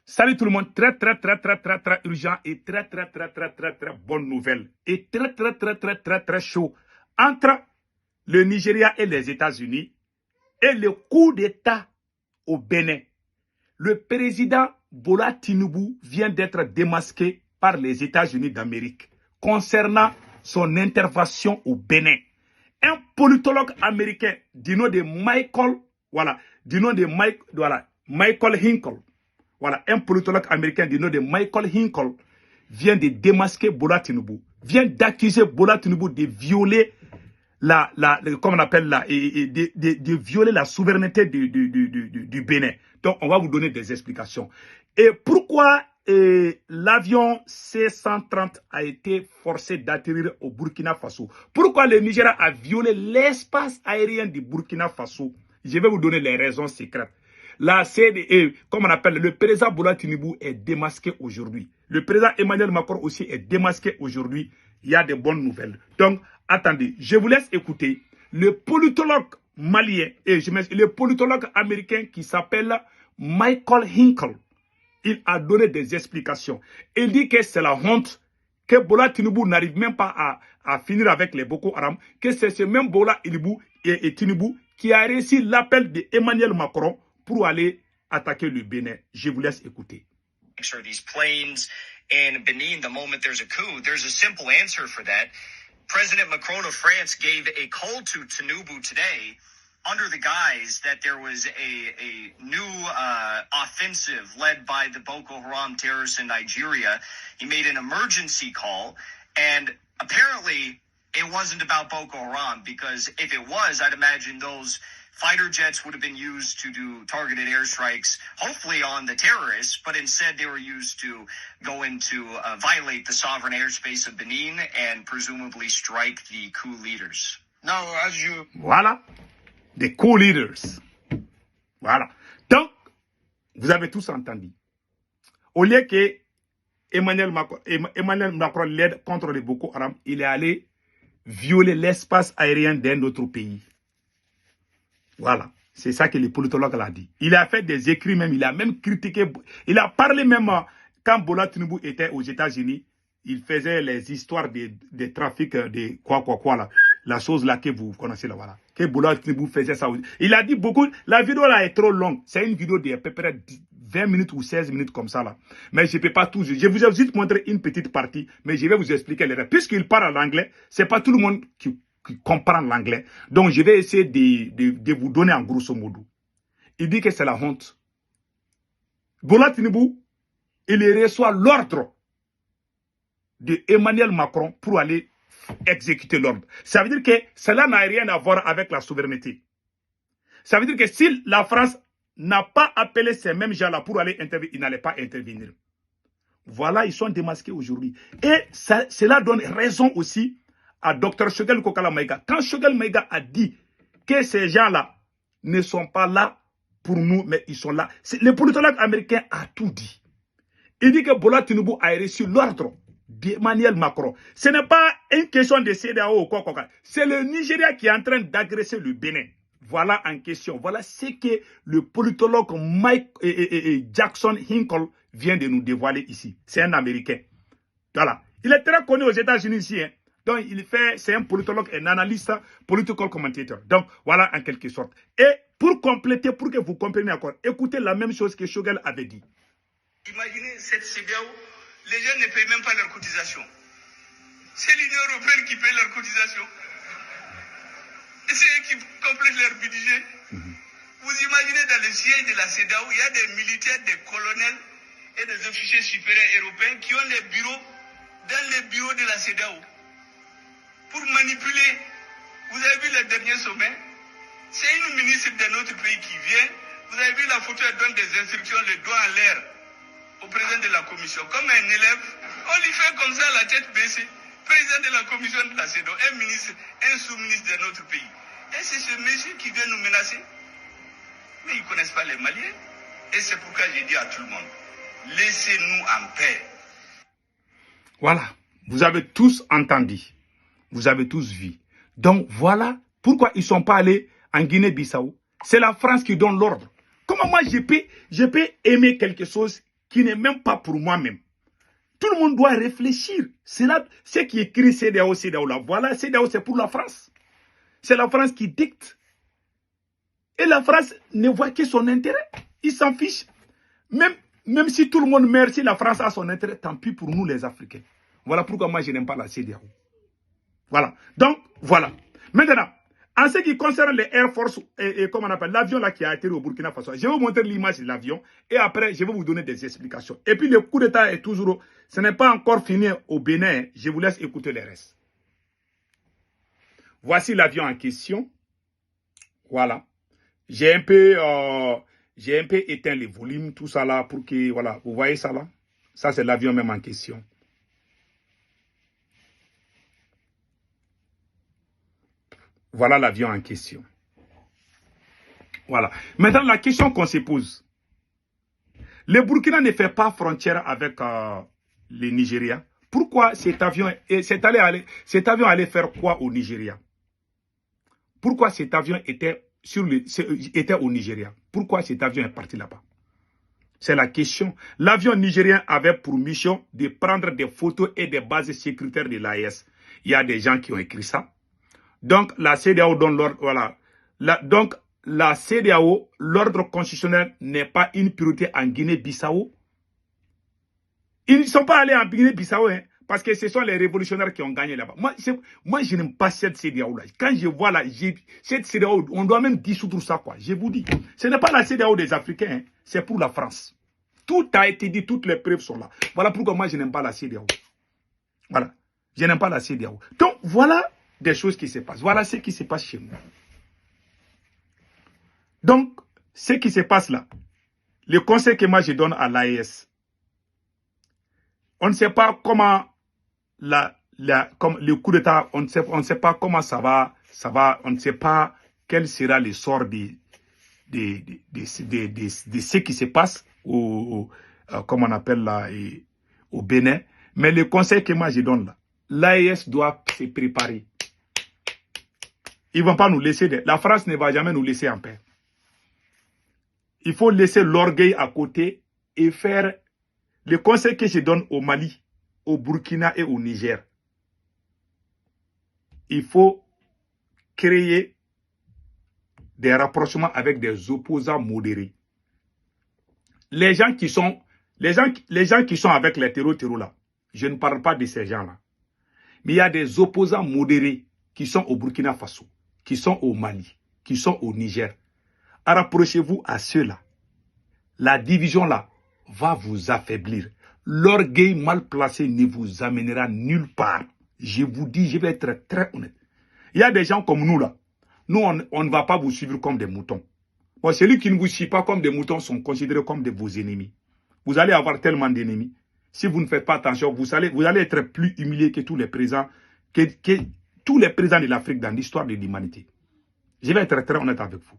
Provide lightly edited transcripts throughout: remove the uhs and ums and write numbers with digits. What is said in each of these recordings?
Salut tout le monde, très urgent et très bonne nouvelle. Et très chaud. Entre le Nigeria et les États-Unis et le coup d'État au Bénin. Le président Bola Tinubu vient d'être démasqué par les États-Unis d'Amérique concernant son intervention au Bénin. Un politologue américain du nom de Michael Hinkle. Voilà, un politologue américain du nom de Michael Hinkle vient de démasquer Bola Tinubu, vient d'accuser Bola Tinubu de violer de violer la souveraineté du Bénin. Donc, on va vous donner des explications. Et pourquoi l'avion C-130 a été forcé d'atterrir au Burkina Faso? Pourquoi le Nigeria a violé l'espace aérien du Burkina Faso? Je vais vous donner les raisons secrètes. La CDE, comme on appelle, le président Bola Tinubu est démasqué aujourd'hui. Le président Emmanuel Macron aussi est démasqué aujourd'hui. Il y a de bonnes nouvelles. Donc, attendez, je vous laisse écouter le politologue malien et le politologue américain qui s'appelle Michael Hinkle. Il a donné des explications. Il dit que c'est la honte, que Bola Tinubu n'arrive même pas à finir avec les Boko Haram, que c'est ce même Bola Tinubu qui a réussi l'appel d'Emmanuel Macron pour aller attaquer le Bénin. Je vous laisse écouter. These planes in Benin the moment there's a coup. There's a simple answer for that. President Macron of France gave a call to Tinubu today under the guise that there was a new offensive led by the Boko Haram terrorists in Nigeria. He made an emergency call, and apparently it wasn't about Boko Haram, because if it was, I'd imagine those fighter jets would have been used to do targeted airstrikes, hopefully on the terrorists, but instead they were used to go into violate the sovereign airspace of Benin and presumably strike the coup leaders. Now, as you... Voilà, des coup leaders. Voilà. Donc, vous avez tous entendu. Au lieu que Emmanuel Macron l'aide contre les Boko Haram, il est allé violer l'espace aérien d'un autre pays. Voilà, c'est ça que le politologue l'a dit. Il a fait des écrits même, il a même critiqué, il a parlé même quand Bola Tinubu était aux États-Unis, il faisait les histoires des trafics de quoi là, la chose là que vous connaissez là, voilà. Que Bola Tinubu faisait ça. Il a dit beaucoup, la vidéo là est trop longue, c'est une vidéo de à peu près 20 minutes ou 16 minutes comme ça là. Mais je ne peux pas tout, je vous ai juste montré une petite partie, mais je vais vous expliquer les règles. Puisqu'il parle en anglais, c'est pas tout le monde qui comprend l'anglais. Donc, je vais essayer de vous donner en grosso modo. Il dit que c'est la honte. Bola Tinubu, il reçoit l'ordre de Emmanuel Macron pour aller exécuter l'ordre. Ça veut dire que cela n'a rien à voir avec la souveraineté. Ça veut dire que si la France n'a pas appelé ces mêmes gens-là pour aller intervenir, ils n'allaient pas intervenir. Voilà, ils sont démasqués aujourd'hui. Et cela donne raison aussi à Dr Choguel Kokala Maïga. Quand Choguel Maïga a dit que ces gens-là ne sont pas là pour nous, mais ils sont là. Le politologue américain a tout dit. Il dit que Bola Tinubu a reçu l'ordre d'Emmanuel Macron. Ce n'est pas une question de CEDEAO ou quoi. C'est le Nigeria qui est en train d'agresser le Bénin. Voilà en question. Voilà ce que le politologue Jackson Hinkle vient de nous dévoiler ici. C'est un Américain. Voilà. Il est très connu aux États-Unis ici. Hein. Donc, c'est un politologue, un analyste, political commentator. Donc, voilà en quelque sorte. Et pour compléter, pour que vous compreniez encore, écoutez la même chose que Choguel avait dit. Imaginez cette CEDEAO, les gens ne payent même pas leur cotisation. C'est l'Union européenne qui paye leur cotisation. Et c'est eux qui complètent leur budget. Vous imaginez dans le siège de la CEDEAO, il y a des militaires, des colonels et des officiers supérieurs européens qui ont les bureaux dans les bureaux de la CEDEAO. Pour manipuler. Vous avez vu le dernier sommet? C'est une ministre de notre pays qui vient. Vous avez vu la photo, elle donne des instructions, le doigt en l'air au président de la commission. Comme un élève, on lui fait comme ça la tête baissée. Président de la commission de la CEDEAO, un ministre, un sous-ministre de notre pays. Et c'est ce monsieur qui vient nous menacer. Mais ils ne connaissent pas les Maliens. Et c'est pourquoi j'ai dit à tout le monde, laissez-nous en paix. Voilà, vous avez tous entendu. Vous avez tous vu. Donc voilà pourquoi ils ne sont pas allés en Guinée-Bissau. C'est la France qui donne l'ordre. Comment moi je peux aimer quelque chose qui n'est même pas pour moi-même. Tout le monde doit réfléchir. C'est là, ce qui écrit CEDEAO, CEDEAO là. Voilà, CEDEAO c'est pour la France. C'est la France qui dicte. Et la France ne voit que son intérêt. Il s'en fiche. Même si tout le monde meurt, si la France a son intérêt, tant pis pour nous les Africains. Voilà pourquoi moi je n'aime pas la CEDEAO. Voilà. Donc, voilà. Maintenant, en ce qui concerne les Air Force, comment on appelle, l'avion là qui a atterri au Burkina Faso, je vais vous montrer l'image de l'avion et après, je vais vous donner des explications. Et puis, le coup d'État est toujours, ce n'est pas encore fini au Bénin. Je vous laisse écouter les restes. Voici l'avion en question. Voilà. J'ai un peu éteint les volumes, tout ça là, pour que, voilà, vous voyez ça là? Ça, c'est l'avion même en question. Voilà l'avion en question. Voilà. Maintenant, la question qu'on se pose. Le Burkina ne fait pas frontière avec le Nigeria. Pourquoi cet avion allait faire quoi au Nigeria? Pourquoi cet avion était au Nigeria? Pourquoi cet avion est parti là-bas? C'est la question. L'avion nigérien avait pour mission de prendre des photos et des bases sécuritaires de l'AES. Il y a des gens qui ont écrit ça. Donc, la CEDEAO donne l'ordre, voilà. Donc, la CEDEAO, l'ordre constitutionnel n'est pas une priorité en Guinée-Bissau. Ils ne sont pas allés en Guinée-Bissau, hein, parce que ce sont les révolutionnaires qui ont gagné là-bas. Moi, je n'aime pas cette CEDEAO-là. Quand je vois là, cette CEDEAO, on doit même dissoudre ça, quoi. Je vous dis, ce n'est pas la CEDEAO des Africains, hein, c'est pour la France. Tout a été dit, toutes les preuves sont là. Voilà pourquoi moi, je n'aime pas la CEDEAO. Voilà. Je n'aime pas la CEDEAO. Donc, voilà des choses qui se passent. Voilà ce qui se passe chez nous. Donc, ce qui se passe là, le conseil que moi je donne à l'AES, on ne sait pas comment comme le coup d'État, on ne sait pas comment ça va, on ne sait pas quel sera le sort de ce qui se passe comme on appelle là, au Bénin. Mais le conseil que moi je donne là, l'AES doit se préparer. Ils ne vont pas nous laisser. La France ne va jamais nous laisser en paix. Il faut laisser l'orgueil à côté et faire le conseil que je donne au Mali, au Burkina et au Niger. Il faut créer des rapprochements avec des opposants modérés. Les gens qui sont avec les terreaux là, je ne parle pas de ces gens-là. Mais il y a des opposants modérés qui sont au Burkina Faso, qui sont au Mali, qui sont au Niger. Rapprochez-vous à ceux-là. La division là va vous affaiblir. L'orgueil mal placé ne vous amènera nulle part. Je vous dis, je vais être très honnête. Il y a des gens comme nous là. Nous, on ne va pas vous suivre comme des moutons. Bon, celui qui ne vous suit pas comme des moutons sont considérés comme vos ennemis. Vous allez avoir tellement d'ennemis. Si vous ne faites pas attention, vous allez être plus humilié que tous les présidents, tous les présidents de l'Afrique dans l'histoire de l'humanité. Je vais être très honnête avec vous.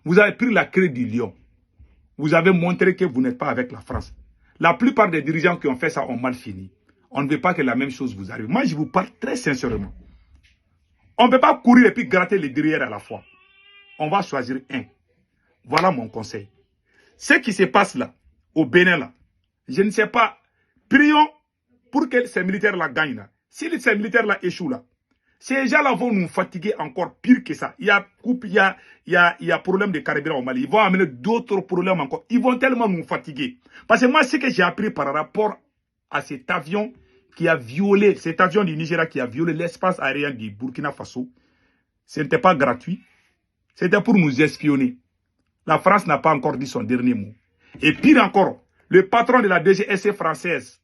Vous avez pris la clé du lion. Vous avez montré que vous n'êtes pas avec la France. La plupart des dirigeants qui ont fait ça ont mal fini. On ne veut pas que la même chose vous arrive. Moi, je vous parle très sincèrement. On ne peut pas courir et puis gratter les derrière à la fois. On va choisir un. Voilà mon conseil. Ce qui se passe là, au Bénin là, je ne sais pas. Prions pour que ces militaires-là gagnent là. Si ces militaires-là échouent là, ces gens-là vont nous fatiguer encore pire que ça. Il y a problème de carburant au Mali. Ils vont amener d'autres problèmes encore. Ils vont tellement nous fatiguer. Parce que moi, ce que j'ai appris par rapport à cet avion qui a violé, cet avion du Nigeria qui a violé l'espace aérien du Burkina Faso, ce n'était pas gratuit. C'était pour nous espionner. La France n'a pas encore dit son dernier mot. Et pire encore, le patron de la DGSE française,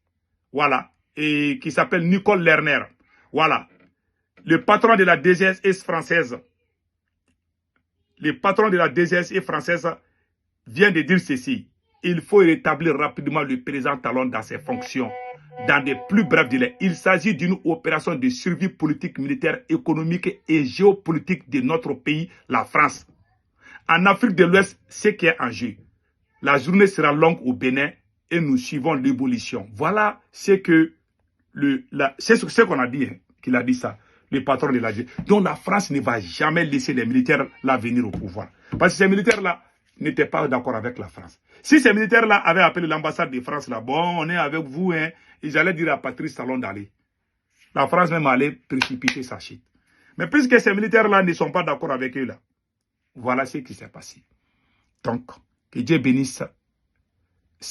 voilà, et qui s'appelle Nicole Lerner, voilà, le patron de la DGSE française, vient de dire ceci. Il faut rétablir rapidement le président Talon dans ses fonctions, dans des plus brefs délais. Il s'agit d'une opération de survie politique, militaire, économique et géopolitique de notre pays, la France. En Afrique de l'Ouest, ce qui est en jeu. La journée sera longue au Bénin et nous suivons l'évolution. Voilà ce que c'est ce qu'on a dit, hein, qu'il a dit ça, le patron de la DGSE. Donc la France ne va jamais laisser les militaires là venir au pouvoir. Parce que ces militaires là, n'étaient pas d'accord avec la France. Si ces militaires-là avaient appelé l'ambassade de France, là, bon, on est avec vous, hein, et j'allais dire à Patrice Talon d'aller. La France même allait précipiter sa chute. Mais puisque ces militaires-là ne sont pas d'accord avec eux, là, voilà ce qui s'est passé. Donc, que Dieu bénisse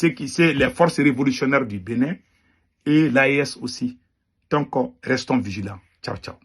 les forces révolutionnaires du Bénin et l'AES aussi. Donc, restons vigilants. Ciao, ciao.